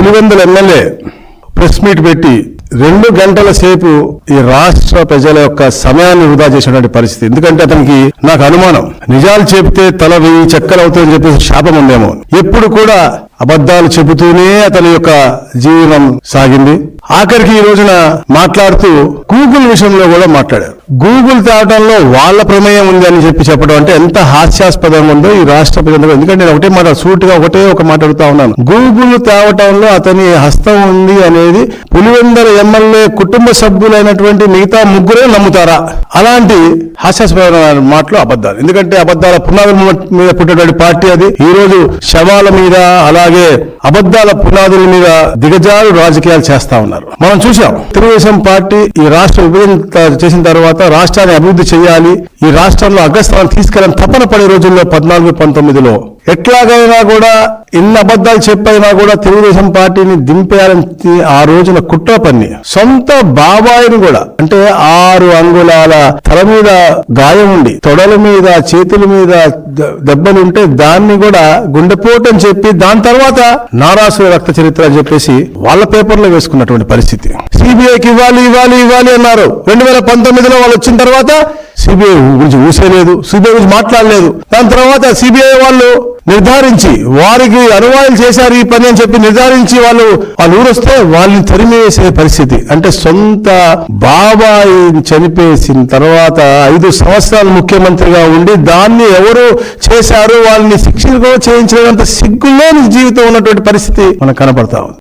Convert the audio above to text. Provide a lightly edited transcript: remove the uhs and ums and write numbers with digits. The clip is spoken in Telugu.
పులివెందుల ఎమ్మెల్యే ప్రెస్ మీట్ పెట్టి 2 గంటల సేపు ఈ రాష్ట్ర ప్రజల యొక్క సమయాన్ని వృధా చేసినటువంటి పరిస్థితి. ఎందుకంటే అతనికి నాకు అనుమానం, నిజాలు చెబితే తల 1000 చెక్కలు అవుతుందని చెప్పేసి శాపం ఉందేమో. ఎప్పుడు కూడా అబద్ధాలు చెబుతూనే అతని యొక్క జీవనం సాగింది. ఆఖరికి ఈ రోజున మాట్లాడుతూ గూగుల్ విషయంలో కూడా మాట్లాడారు. గూగుల్ తేవటంలో వాళ్ళ ప్రమేయం ఉంది అని చెప్పడం అంటే ఎంత హాస్యాస్పదంగా ఉందో ఈ రాష్ట్ర ప్రజలు. ఎందుకంటే నేను ఒకటే మాట సూటిగా ఒక మాట అడుగుతా ఉన్నాను. గూగుల్ తేవటంలో అతని హస్తం ఉంది అనేది పులివెందుల ఎమ్మెల్యే కుటుంబ సభ్యులైనటువంటి మిగతా ముగ్గురే నమ్ముతారా? అలాంటి హాస్యాస్పదమైన మాటలు అబద్ధాలు. ఎందుకంటే అబద్ధాల పునాదుల మీద పుట్టినటువంటి పార్టీ అది. ఈ రోజు శవాల మీద అలాగే అబద్ధాల పునాదుల మీద దిగజారు రాజకీయాలు చేస్తా ఉన్నారు. మనం చూసాం, తెలుగుదేశం పార్టీ ఈ రాష్ట్ర విభజన చేసిన తర్వాత రాష్ట్రాన్ని అభివృద్ధి చేయాలి, ఈ రాష్ట్రంలో అగ్రస్థానం తీసుకెళ్ళని తపన పడే రోజుల్లో 14-19లో ఎట్లాగైనా కూడా ఎన్ని అబద్ధాలు చెప్పైనా కూడా తెలుగుదేశం పార్టీని దింపేయాలని ఆ రోజున కుట్ర పన్ని సొంత బాబాయిని కూడా, అంటే 6 అంగుళాల తల మీద గాయం ఉండి తొడల మీద చేతుల మీద దెబ్బలుంటే దాన్ని కూడా గుండెపోటు అని చెప్పి దాని తర్వాత నారాసుర రక్త చరిత్ర అని చెప్పేసి వాళ్ళ పేపర్లో వేసుకున్నటువంటి పరిస్థితి. సిబిఐకి ఇవ్వాలి అన్నారు. 2019లో వాళ్ళు వచ్చిన తర్వాత సిబిఐ గురించి ఊసేలేదు, సిబిఐ గురించి మాట్లాడలేదు. దాని తర్వాత సిబిఐ వాళ్ళు నిర్ధారించి వారికి అనువాయిలు చేశారు ఈ పని అని చెప్పి నిర్ధారించి వాళ్ళు ఊరొస్తే వాళ్ళని తరిమివేసే పరిస్థితి. అంటే సొంత బాబాయి చనిపేసిన తర్వాత 5 సంవత్సరాలు ముఖ్యమంత్రిగా ఉండి దాన్ని ఎవరు చేశారు వాళ్ళని శిక్షలు కూడా చేయించలేనంత సిగ్గులేని జీవితం ఉన్నటువంటి పరిస్థితి మనకు కనపడతా ఉంది.